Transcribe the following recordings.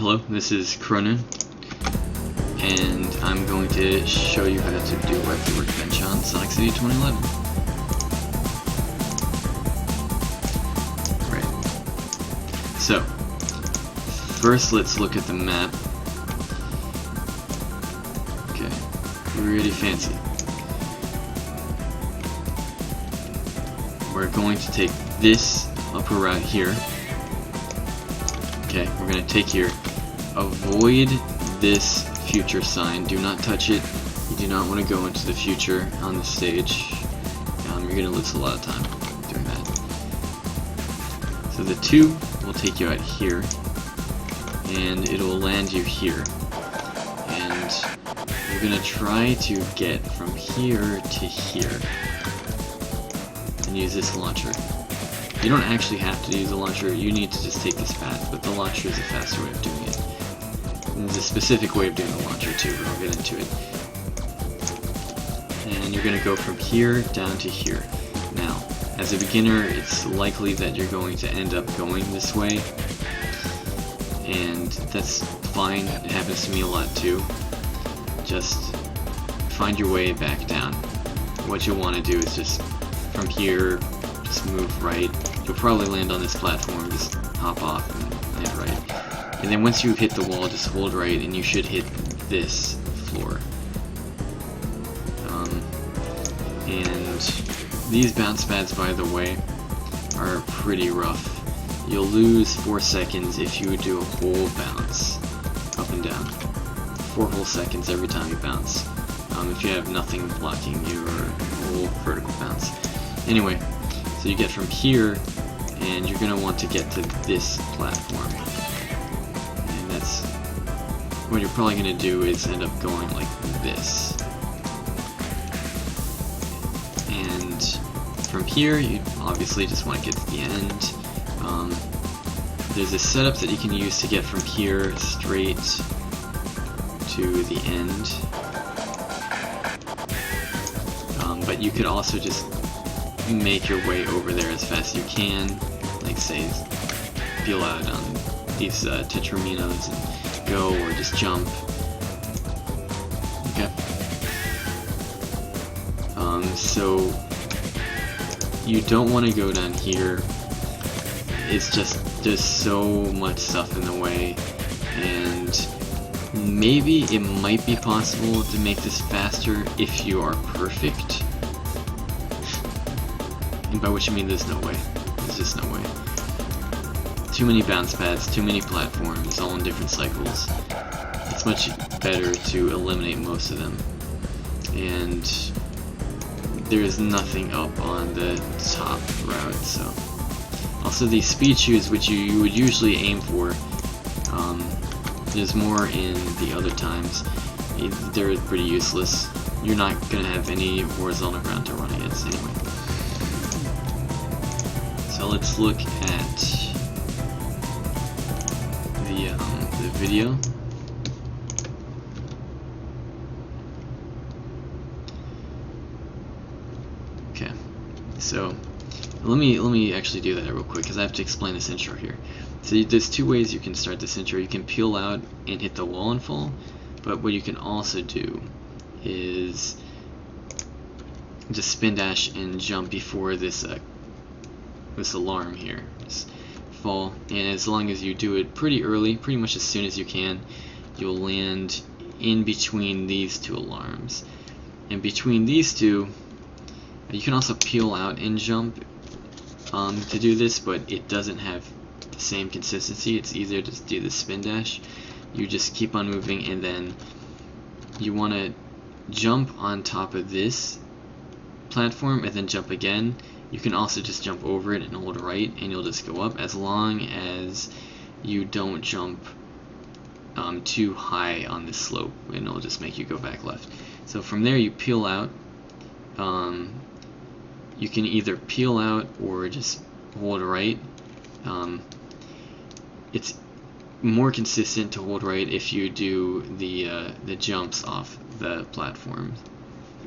Hello, this is Cronin, and I'm going to show you how to do Wacky Workbench on Sonic City 2011. Right. So, first let's look at the map. Okay, pretty fancy. We're going to take this upper route here. Okay, we're going to take here. Avoid this future sign. Do not touch it. You do not want to go into the future on the stage. You're going to lose a lot of time doing that. So the 2 will take you out here, and it will land you here. And you're going to try to get from here to here and use this launcher. You don't actually have to use the launcher, you need to just take this path, but the launcher is a faster way of doing it. And there's a specific way of doing the launcher too, but I'll get into it. And you're going to go from here down to here. Now, as a beginner, it's likely that you're going to end up going this way, and that's fine, it happens to me a lot too. Just find your way back down. What you'll want to do is just, from here, just move right. You'll probably land on this platform, just hop off and land right. And then once you hit the wall, just hold right and you should hit this floor. And these bounce pads, by the way, are pretty rough. You'll lose 4 seconds if you do a whole bounce, up and down. 4 whole seconds every time you bounce. If you have nothing blocking you, or a whole vertical bounce. Anyway, so you get from here, and you're going to want to get to this platform. And that's what you're probably going to do, is end up going like this. And from here, you obviously just want to get to the end. There's a setup that you can use to get from here straight to the end. But you could also just make your way over there as fast as you can, like say peel out on these tetraminos and go, or just jump. Okay. So you don't want to go down here. It's just there's so much stuff in the way, and maybe it might be possible to make this faster if you are perfect. And by which I mean there's no way. There's just no way. Too many bounce pads, too many platforms, all in different cycles. It's much better to eliminate most of them. And there is nothing up on the top route, so. Also these speed shoes, which you would usually aim for, there's more in the other times. They're pretty useless. You're not going to have any horizontal ground to run against anyway. So let's look at the video. Okay, so let me actually do that real quick, because I have to explain this intro here. So there's 2 ways you can start this intro. You can peel out and hit the wall and fall, but what you can also do is just spin dash and jump before this this alarm here. Just fall, and as long as you do it pretty early, pretty much as soon as you can, you'll land in between these 2 alarms. And between these 2, you can also peel out and jump to do this, but it doesn't have the same consistency. It's easier to do the spin dash. You just keep on moving, and then you want to jump on top of this platform and then jump again. You can also just jump over it and hold right, and you'll just go up, as long as you don't jump too high on this slope, and it'll just make you go back left. So from there you peel out. You can either peel out or just hold right. It's more consistent to hold right if you do the jumps off the platform,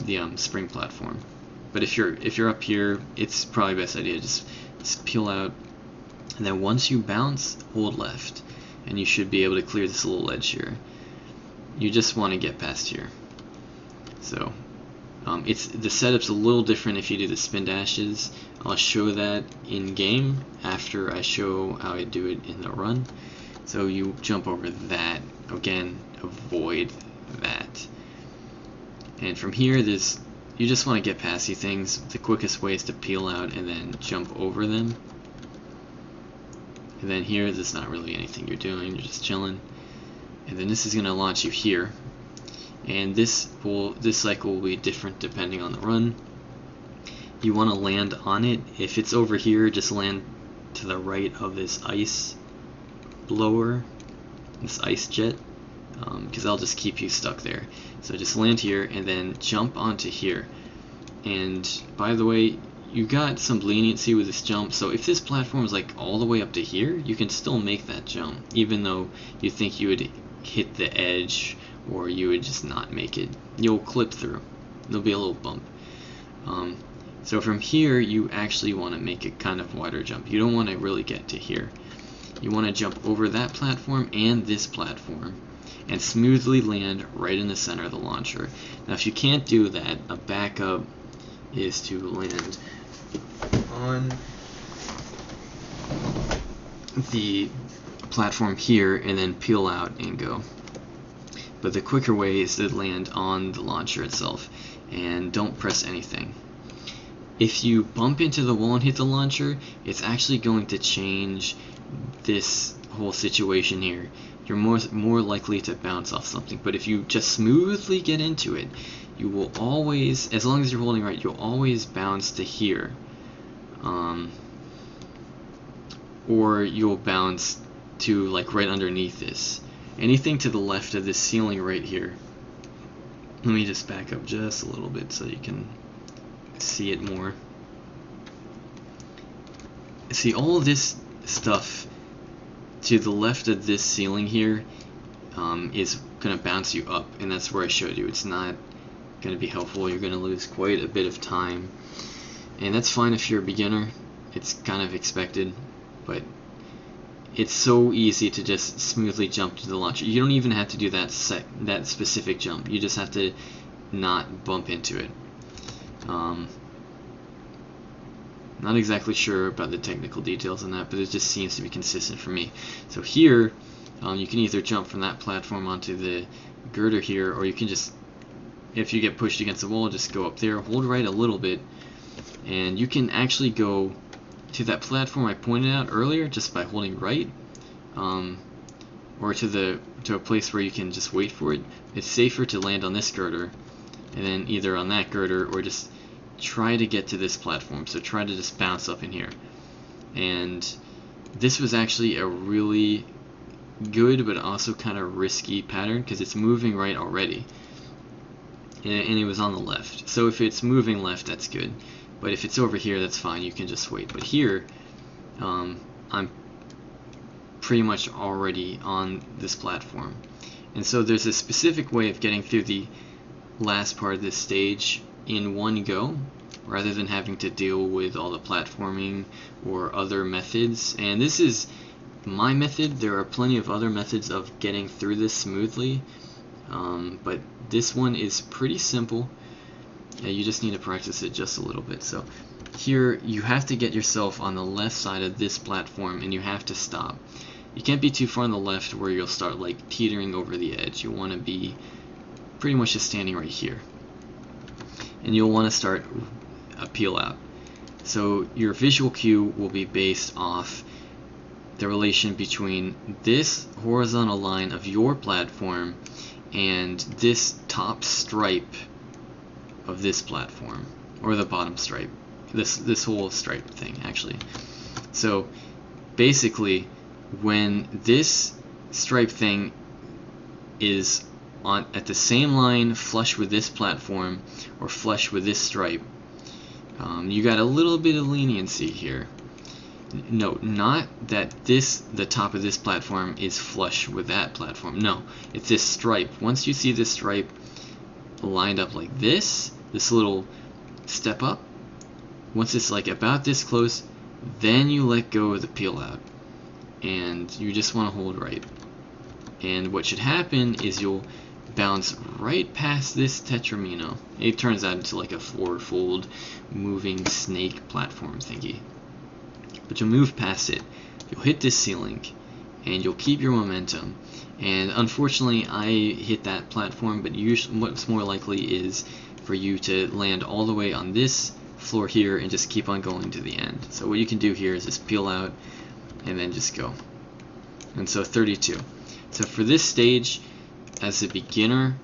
the spring platform. But if you're up here, it's probably best idea just peel out, and then once you bounce, hold left, and you should be able to clear this little ledge here. You just want to get past here. So the setup's a little different if you do the spin dashes. I'll show that in game after I show how I do it in the run. So you jump over that. Again, avoid that. And from here, you just want to get past these things. The quickest way is to peel out and then jump over them. And then here, there's not really anything you're doing. You're just chilling. And then this is going to launch you here. And this cycle will be different depending on the run. You want to land on it. If it's over here, just land to the right of this ice blower, this ice jet, because that'll just keep you stuck there. So just land here and then jump onto here. And by the way, you got some leniency with this jump, so if this platform is like all the way up to here, you can still make that jump, even though you think you would hit the edge or you would just not make it. You'll clip through. There'll be a little bump. So from here, you actually want to make a kind of wider jump. You don't want to really get to here. You want to jump over that platform and this platform and smoothly land right in the center of the launcher. Now if you can't do that, a backup is to land on the platform here and then peel out and go. But the quicker way is to land on the launcher itself and don't press anything. If you bump into the wall and hit the launcher, it's actually going to change this whole situation here. You're more likely to bounce off something. But if you just smoothly get into it, you will always, as long as you're holding right, you'll always bounce to here. Or you'll bounce to like right underneath this. Anything to the left of this ceiling right here. Let me just back up just a little bit so you can see it more. See, all this stuff to the left of this ceiling here is going to bounce you up, and that's where I showed you. It's not going to be helpful. You're going to lose quite a bit of time, and that's fine if you're a beginner. It's kind of expected, but it's so easy to just smoothly jump to the launcher. You don't even have to do that specific jump. You just have to not bump into it. Not exactly sure about the technical details on that, but it just seems to be consistent for me. So here, you can either jump from that platform onto the girder here, or you can just, if you get pushed against the wall, just go up there, hold right a little bit, and you can actually go to that platform I pointed out earlier just by holding right, or to a place where you can just wait for it. It's safer to land on this girder, and then either on that girder or just try to get to this platform. So try to just bounce up in here. And this was actually a really good but also kind of risky pattern because it's moving right already, and it was on the left. So if it's moving left, that's good, but if it's over here, that's fine. You can just wait. But here, I'm pretty much already on this platform, and so there's a specific way of getting through the last part of this stage in one go, rather than having to deal with all the platforming or other methods. And this is my method. There are plenty of other methods of getting through this smoothly, but this one is pretty simple. You just need to practice it just a little bit. So here you have to get yourself on the left side of this platform, and you have to stop. You can't be too far on the left where you'll start like teetering over the edge. You want to be pretty much just standing right here, and you'll want to start a peel out. So your visual cue will be based off the relation between this horizontal line of your platform and this top stripe of this platform, or the bottom stripe, this whole stripe thing actually. So basically, when this stripe thing is at the same line flush with this platform or flush with this stripe, you got a little bit of leniency here. No, not that the top of this platform is flush with that platform. No, it's this stripe. Once you see this stripe lined up like this little step up, once it's like about this close, then you let go of the peel out, and you just want to hold right. And what should happen is you'll bounce right past this tetramino. It turns out into like a four-fold moving snake platform thingy. But you'll move past it, you'll hit this ceiling, and you'll keep your momentum. And unfortunately I hit that platform, but usually what's more likely is for you to land all the way on this floor here and just keep on going to the end. So what you can do here is just peel out and then just go. And so 32. So for this stage, as a beginner,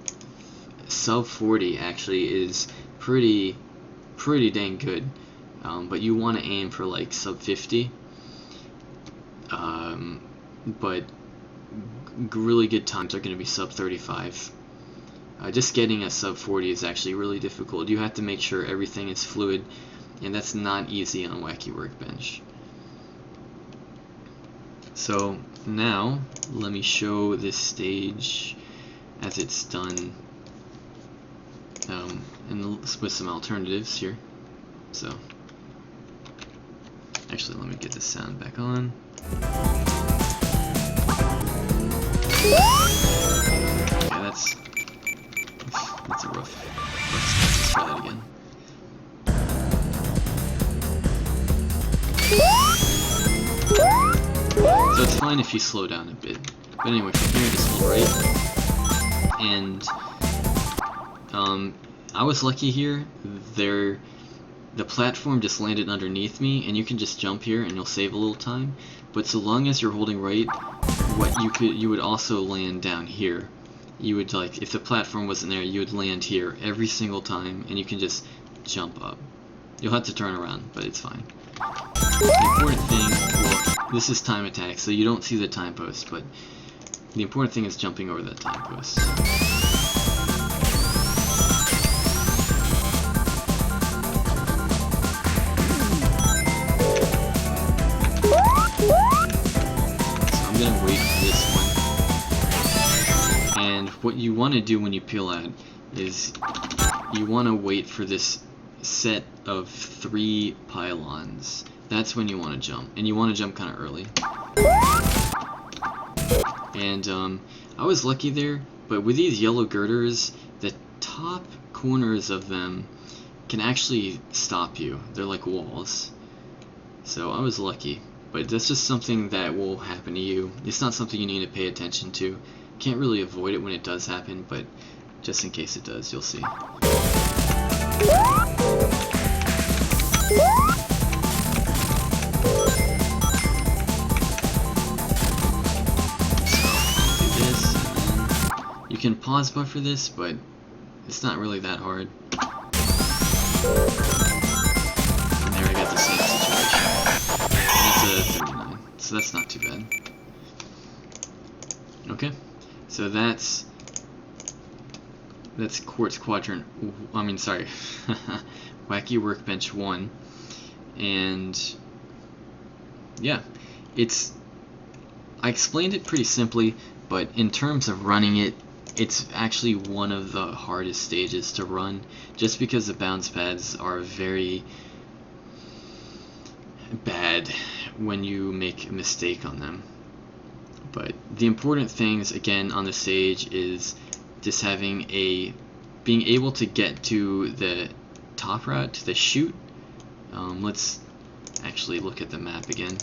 sub 40 actually is pretty dang good. But you want to aim for like sub 50. But really good times are going to be sub 35. Just getting a sub 40 is actually really difficult. You have to make sure everything is fluid, and that's not easy on Wacky Workbench. So now let me show this stage as it's done, and with some alternatives here. So actually, let me get the sound back on. Okay, that's a rough. Let's try that again. So it's fine if you slow down a bit. But anyway, from here, just hold right. And I was lucky here. The platform just landed underneath me, and you can just jump here and you'll save a little time. But so long as you're holding right, you would also land down here. You would, like, if the platform wasn't there, you would land here every single time, and you can just jump up. You'll have to turn around, but it's fine. The important thing, well, this is time attack, so you don't see the time post, but the important thing is jumping over that time post. Gonna wait for this one. And what you want to do when you peel out is you want to wait for this set of 3 pylons. That's when you want to jump, and you want to jump kind of early. And I was lucky there, but with these yellow girders, the top corners of them can actually stop you. They're like walls. So I was lucky. But that's just something that will happen to you. It's not something you need to pay attention to. Can't really avoid it when it does happen, but just in case it does, you'll see. So I'll do this, and then you can pause buffer this, but it's not really that hard. And there I got the same situation. It's a 39, so that's not too bad. Okay, so that's Quartz Quadrant, Wacky Workbench 1, and yeah, I explained it pretty simply, but in terms of running it, it's actually one of the hardest stages to run, just because the bounce pads are very bad when you make a mistake on them. But the important things again on the stage is just being able to get to the top route, to the chute. Let's actually look at the map again.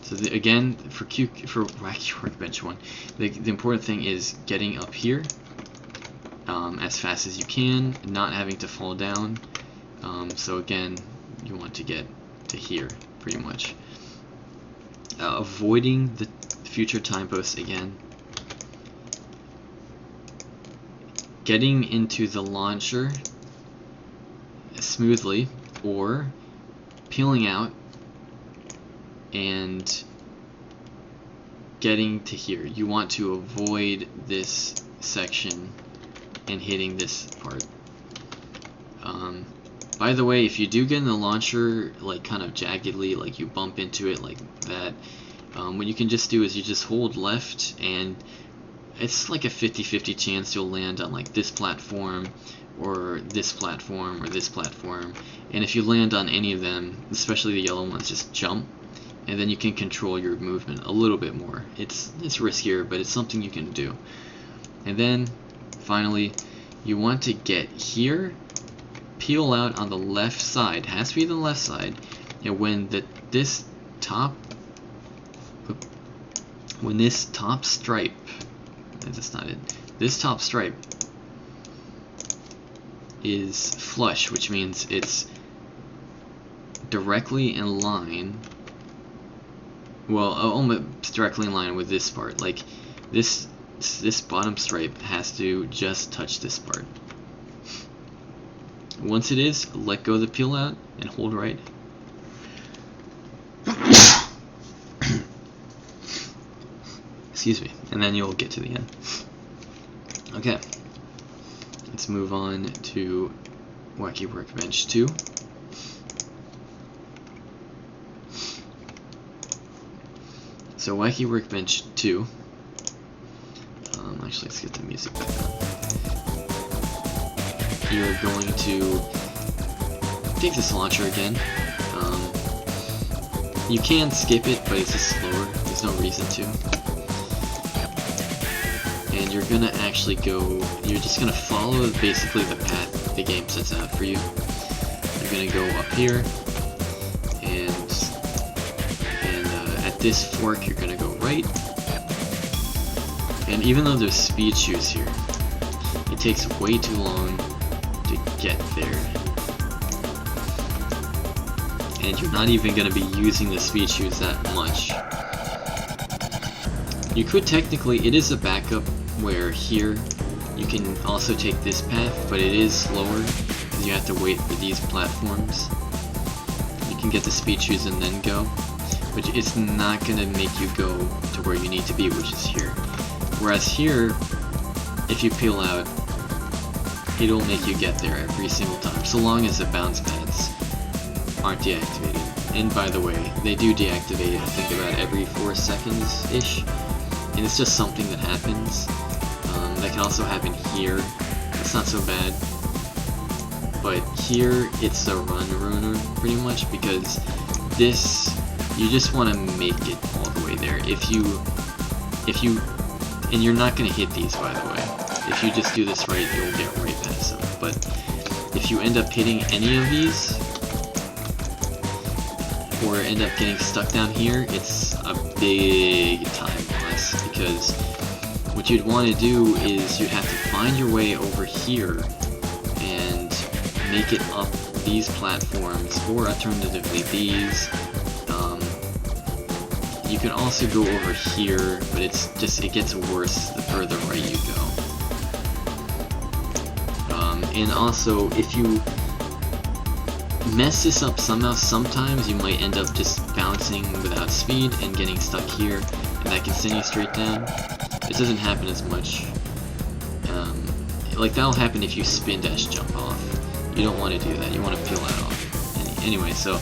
So again, for Wacky Workbench 1, the important thing is getting up here as fast as you can, not having to fall down. So again, you want to get to here, pretty much. Avoiding the future time posts again. Getting into the launcher smoothly, or peeling out and getting to here. You want to avoid this section and hitting this part. By the way, if you do get in the launcher like kind of jaggedly, like you bump into it like that, what you can just do is you just hold left, and it's like a 50-50 chance you'll land on like this platform or this platform or this platform. And if you land on any of them, especially the yellow ones, just jump, and then you can control your movement a little bit more. It's riskier, but it's something you can do. And then finally, you want to get here, peel out on the left side. It has to be the left side. And when this top stripe, that's not it. This top stripe is flush, which means it's directly in line. Well, almost directly in line with this part. Like this bottom stripe has to just touch this part. Once it is, let go of the peel out and hold right. Excuse me, and then you'll get to the end. Okay, let's move on to Wacky Workbench 2. So Wacky Workbench 2, actually let's get the music back on. You're going to take this launcher again. You can skip it, but it's just slower, there's no reason to. And you're gonna actually you're just gonna follow basically the path the game sets out for you. You're gonna go up here, and at this fork you're gonna go right. And even though there's speed shoes here, it takes way too long to get there. And you're not even gonna be using the speed shoes that much. You could technically, it is a backup where here you can also take this path, but it is slower because you have to wait for these platforms. You can get the speed shoes and then go, but it's not going to make you go to where you need to be, which is here. Whereas here, if you peel out, it'll make you get there every single time, so long as the bounce pads aren't deactivated. And by the way, they do deactivate, I think, about every 4 seconds-ish. And it's just something that happens. That can also happen here. It's not so bad. But here, it's a run ruiner, pretty much, because this, you just want to make it all the way there. If you, and you're not going to hit these, by the way. If you just do this right, you'll get right past them. But if you end up hitting any of these, or end up getting stuck down here, it's a big time loss, because what you'd want to do is you'd have to find your way over here and make it up these platforms, or alternatively these. You can also go over here, but it gets worse the further right you go. And also, if you mess this up somehow, sometimes you might end up just bouncing without speed and getting stuck here, and that can send you straight down. It doesn't happen as much. Like, that'll happen if you spin dash jump off. You don't want to do that, you want to peel that off. Anyway, so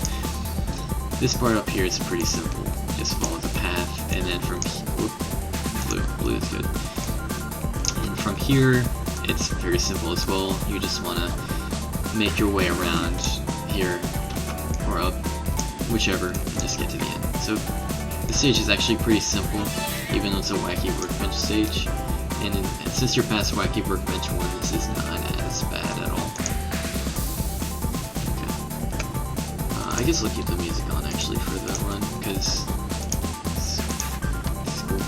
this part up here is pretty simple. Just follow the path, and then from blue is good. And from here, it's very simple as well. You just want to make your way around here, or up, whichever, and just get to the end. So the stage is actually pretty simple, even though it's a Wacky Workbench stage. And since you're past Wacky Workbench 1, this is not as bad at all. Okay. I guess I'll keep the music on actually for the run, because it's cool.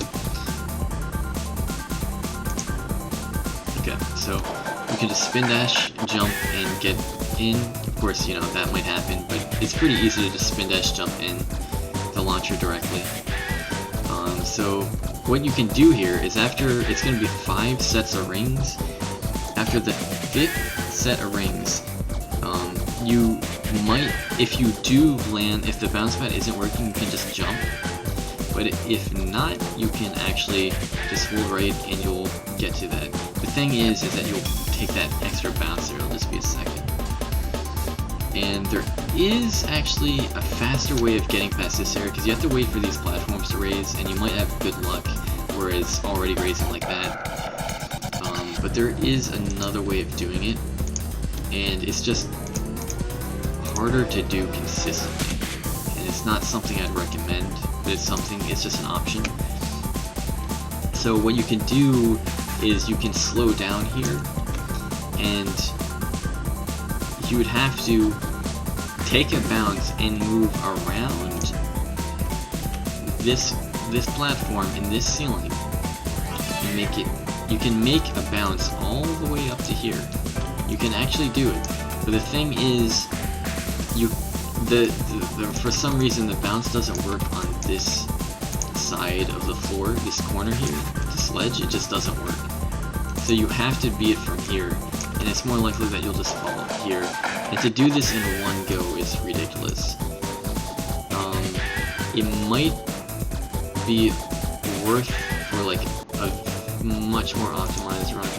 Okay, so you can just spin dash, jump, and get in. Of course, you know, that might happen, but it's pretty easy to just spin dash jump in the launcher directly. So what you can do here is, after, it's going to be 5 sets of rings. After the 5th set of rings, you might, if you do land, if the bounce pad isn't working, you can just jump. But if not, you can actually just hold right and you'll get to that. The thing is that you'll take that extra bounce there, it'll just be a second. And there is actually a faster way of getting past this area, because you have to wait for these platforms to raise, and you might have good luck where it's already raising like that. But there is another way of doing it, and it's just harder to do consistently. And It's not something I'd recommend, but it's just an option. So what you can do is you can slow down here, and you would have to take a bounce and move around this platform in this ceiling and make it. You can make a bounce all the way up to here. You can actually do it, but the thing is, for some reason the bounce doesn't work on this side of the floor, this corner here, this ledge. It just doesn't work. So you have to beat it from here, and it's more likely that you'll just fall here. And to do this in one go is ridiculous. It might be worth for like a much more optimized run.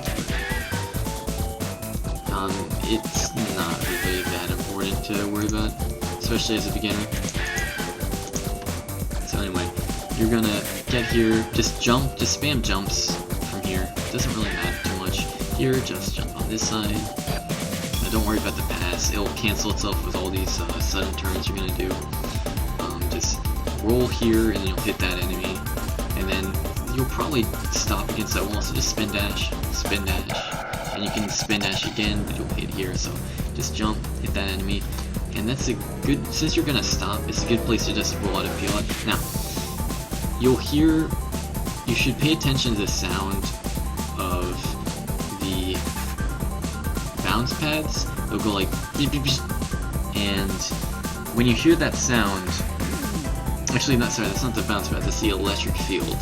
It's not really that important to worry about, especially as a beginner. So anyway, you're gonna get here, just jump, just spam jumps from here. Doesn't really matter too much. Here, just jump on this side. Don't worry about the pass, it'll cancel itself with all these sudden turns you're gonna do. Just roll here and then you'll hit that enemy, and then you'll probably stop against that wall, so just spin dash, and you can spin dash again, but you'll hit here, so just jump, hit that enemy, and that's a good, since you're gonna stop, it's a good place to just roll out and peel out. Now, you'll hear, you should pay attention to the sound of the bounce pads. They'll go like beep, beep, beep. And when you hear that sound, actually that's not the bounce pad, that's the electric field.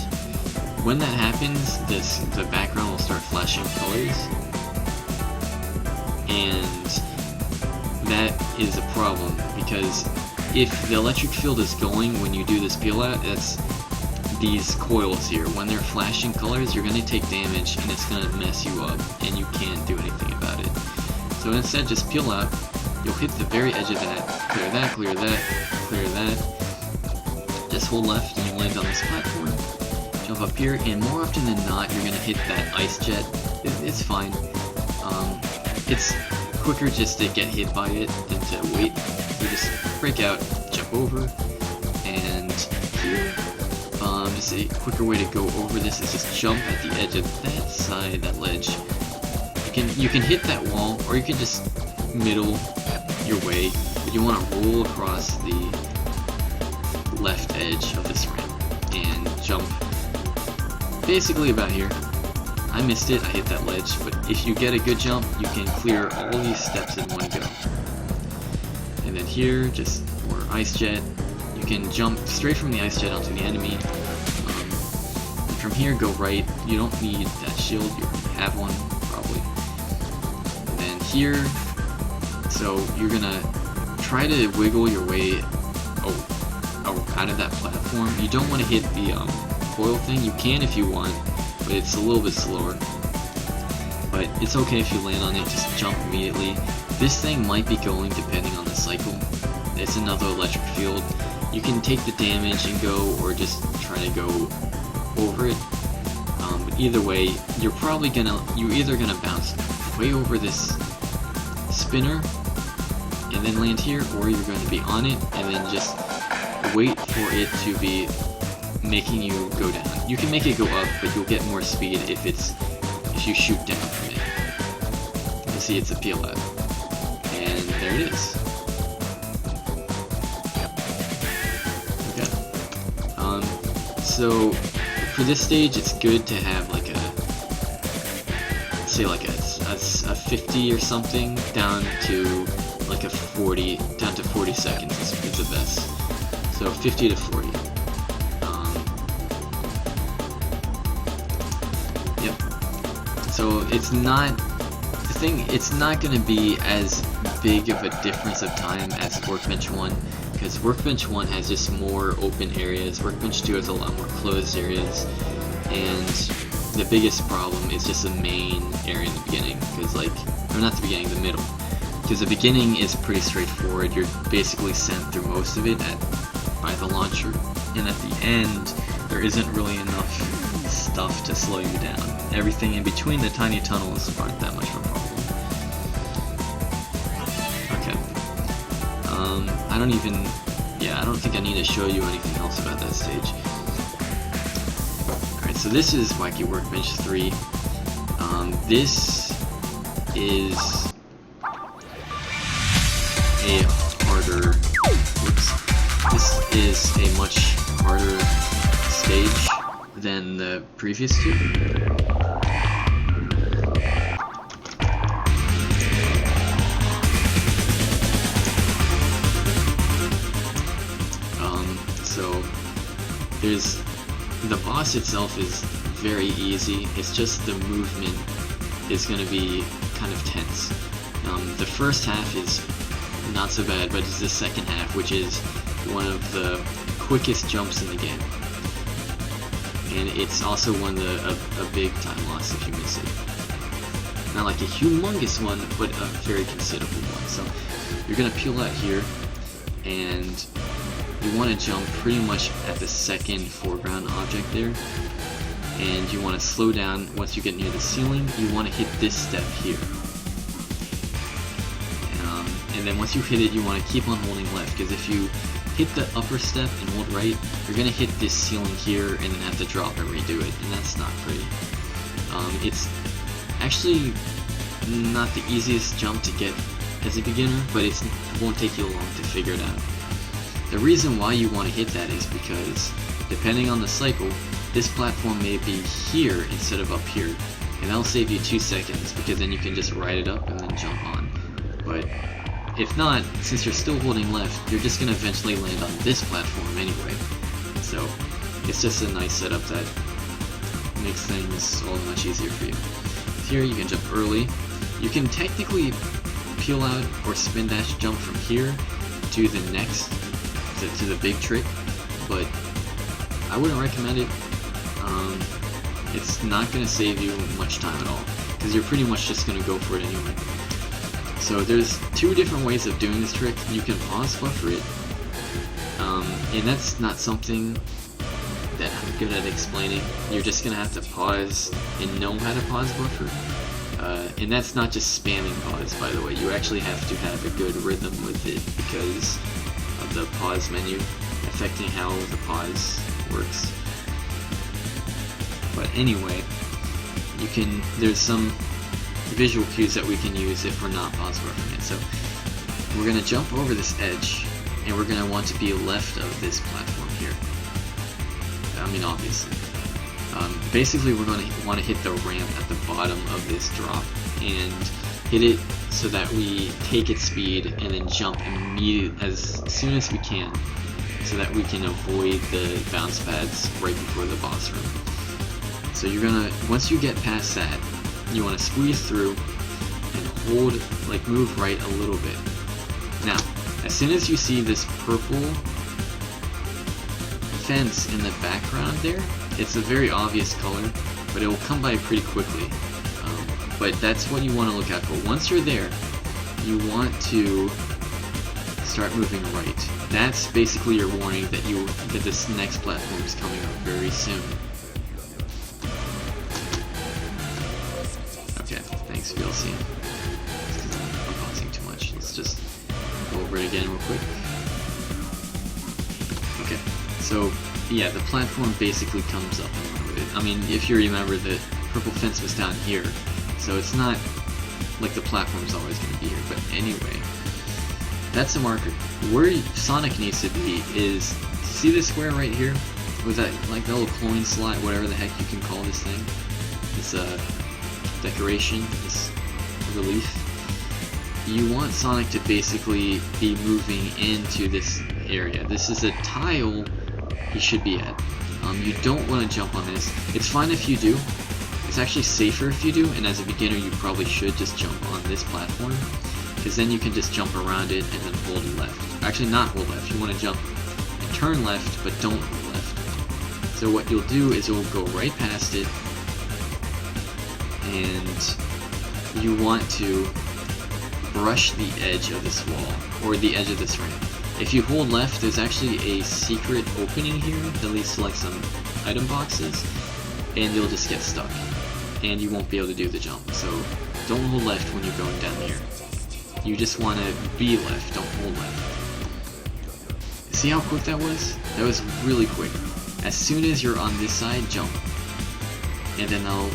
When that happens, the background will start flashing colors, and that is a problem, because if the electric field is going when you do this peel out, that's these coils here. When they're flashing colors, you're going to take damage and it's going to mess you up, and you can't do anything about it. So instead, just peel out, you'll hit the very edge of that, clear that, clear that, clear that, just hold left and you land on this platform, jump up here, and more often than not, you're going to hit that ice jet. It's fine. It's quicker just to get hit by it than to wait. You just break out, jump over, and here, just a quicker way to go over this is just jump at the edge of that side, that ledge. You can hit that wall, or you can just middle your way, but you want to roll across the left edge of this ramp and jump basically about here. I missed it, I hit that ledge, but if you get a good jump, you can clear all these steps in one go. And then here, just more ice jet. You can jump straight from the ice jet onto the enemy. From here, go right. You don't need that shield, you already have one, probably. And then here, so you're gonna try to wiggle your way out of that platform. You don't want to hit the coil thing. You can if you want, but it's a little bit slower. But it's okay if you land on it, just jump immediately. This thing might be going depending on the cycle. It's another electric field. You can take the damage and go, or just try to go over it. But either way, you're either gonna bounce way over this spinner and then land here, or you're going to be on it and then just wait for it to be making you go down. You can make it go up, but you'll get more speed if you shoot down from it. You see it's a peel out. And there it is. Okay. So for this stage, it's good to have like say like a 50 or something down to like a 40, down to 40 seconds is the best. So 50 to 40. Yep. So it's not going to be as big of a difference of time as Workbench 1, because Workbench 1 has just more open areas. Workbench 2 has a lot more closed areas, and the biggest problem is just the main area in the beginning, because or not the beginning, the middle. Because the beginning is pretty straightforward. You're basically sent through most of it by the launcher, and at the end there isn't really enough stuff to slow you down. Everything in between the tiny tunnels aren't that much of a problem. Okay. I don't even yeah, I don't think I need to show you anything else about that stage. Alright, so this is Wacky Workbench 3. This is a harder, this is a much harder stage than the previous two. So there's the boss itself is very easy. It's just the movement is going to be kind of tense. The first half is not so bad, but it's the second half, which is one of the quickest jumps in the game. And it's also one of a big time loss if you miss it. Not like a humongous one, but a very considerable one. So you're going to peel out here, and you want to jump pretty much at the second foreground object there, and you want to slow down once you get near the ceiling. You want to hit this step here, and then once you hit it, you want to keep on holding left, because if you hit the upper step and hold right, you're going to hit this ceiling here and then have to drop and redo it, and that's not pretty. It's actually not the easiest jump to get as a beginner, but it won't take you long to figure it out. The reason why you want to hit that is because, depending on the cycle, this platform may be here instead of up here, and that'll save you 2 seconds, because then you can just ride it up and then jump on. But if not, since you're still holding left, you're just going to eventually land on this platform anyway. So it's just a nice setup that makes things all much easier for you. Here you can jump early. You can technically peel out or spin dash jump from here to the next, to the big trick, but I wouldn't recommend it. It's not going to save you much time at all, because you're pretty much just going to go for it anyway. So there's 2 different ways of doing this trick. You can pause buffer it, and that's not something that I'm good at explaining. You're just going to have to pause and know how to pause buffer. And that's not just spamming pause, by the way. You actually have to have a good rhythm with it because of the pause menu affecting how the pause works. But anyway, there's some visual cues that we can use if we're not pause buffering it. So we're going to jump over this edge, and we're going to want to be left of this platform here. I mean, obviously. Basically, we're going to want to hit the ramp at the bottom of this drop and hit it so that we take its speed and then jump immediately as soon as we can, so that we can avoid the bounce pads right before the boss room. So you're gonna, once you get past that, you want to squeeze through and hold, like move right a little bit. Now, as soon as you see this purple fence in the background there, it's a very obvious color, but it will come by pretty quickly. But that's what you want to look out for. Once you're there, you want to start moving right. That's basically your warning that this next platform is coming up very soon. Okay, thanks VLC. I'm pausing too much. Let's just go over it again real quick. Okay, so yeah, the platform basically comes up and run with it. I mean, if you remember, the purple fence was down here, so it's not like the platform's always going to be here. But anyway, that's a marker. Where Sonic needs to be is, see this square right here? Was that like the little coin slot, whatever the heck you can call this thing? This decoration, this relief. You want Sonic to basically be moving into this area. This is a tile he should be at. You don't want to jump on this. It's fine if you do. It's actually safer if you do, and as a beginner you probably should just jump on this platform, because then you can just jump around it and then hold left. Actually, not hold left. You want to jump and turn left, but don't hold left. So what you'll do is you'll go right past it, and you want to brush the edge of this wall, or the edge of this ramp. If you hold left, there's actually a secret opening here that leads to like some item boxes, and you'll just get stuck, and you won't be able to do the jump. So don't hold left when you're going down here. You just want to be left, don't hold left. See how quick that was? That was really quick. As soon as you're on this side, jump. And then I'll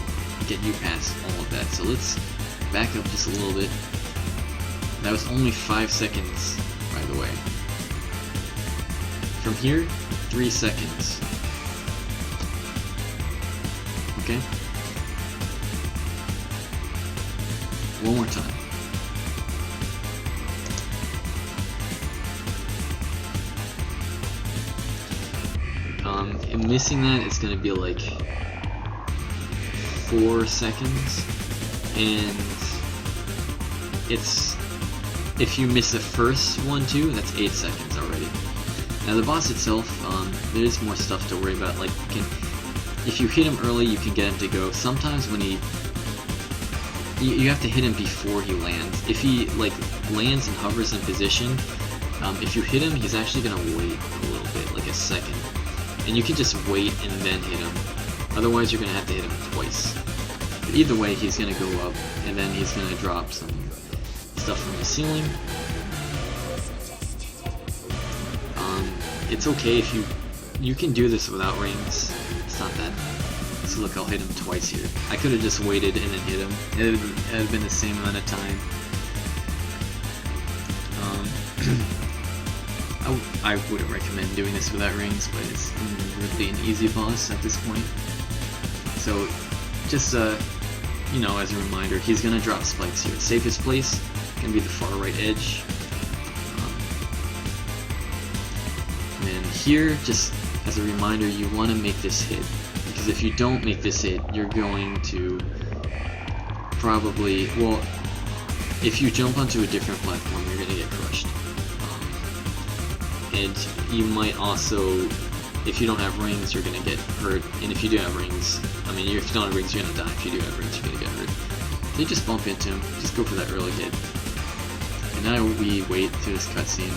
get you past all of that. So let's back up just a little bit. That was only 5 seconds, by the way. From here, 3 seconds. Okay? One more time. And missing that is going to be like 4 seconds, and it's, if you miss the first one too, that's 8 seconds already. Now the boss itself, there is more stuff to worry about. Like, you can, if you hit him early, you can get him to go. Sometimes when you have to hit him before he lands. If he like lands and hovers in position, if you hit him, he's actually gonna wait a little bit, like a second, and you can just wait and then hit him. Otherwise, you're gonna have to hit him twice. But either way, he's gonna go up, and then he's gonna drop some stuff from the ceiling. It's okay if you can do this without rings. It's not that. So look, I'll hit him twice here. I could have just waited and then hit him. It would have been the same amount of time. I wouldn't recommend doing this without rings, but it's really an easy boss at this point. So just you know, as a reminder, he's gonna drop spikes here. Safest place gonna be the far right edge. And then here, just as a reminder, you want to make this hit, because if you don't make this hit, you're going to probably, well, if you jump onto a different platform, you're gonna get crushed. And you might also, if you don't have rings, you're gonna get hurt. And if you do have rings, I mean, if you don't have rings, you're gonna die. If you do have rings, you're gonna get hurt. So you just bump into him, just go for that early hit. And now we wait through this cutscene.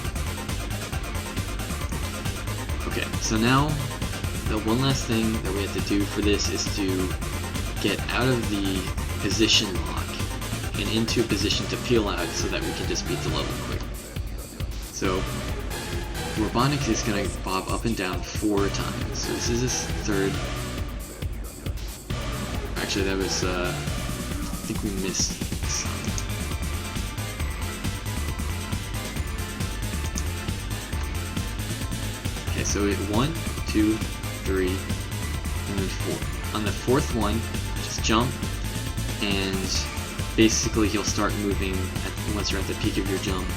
Okay, so now the one last thing that we have to do for this is to get out of the position lock and into a position to peel out so that we can just beat the level quick. So Robotnik is going to bob up and down 4 times. So this is his third. Actually, that was, I think we missed some. Okay, so 1, 2, 3, and then 4. On the 4th one, just jump, and basically he'll start moving once you're at the peak of your jump,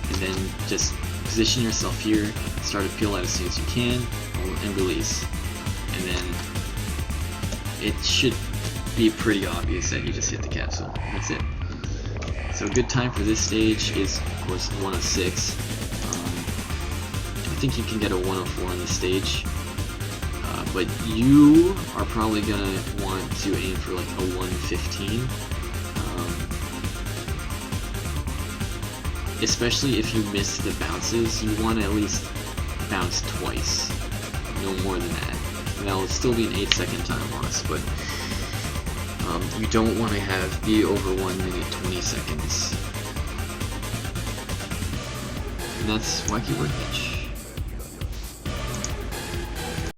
and then just position yourself here, start to peel out as soon as you can, and release. And then it should be pretty obvious that you just hit the capsule. That's it. So a good time for this stage is, of course, 106. I think you can get a 104 on this stage, but you are probably gonna want to aim for like a 115. Especially if you miss the bounces, you want to at least bounce twice, no more than that. And that will still be an 8-second time loss, but you don't want to be over 1 minute 20 seconds. And that's Wacky Workbench.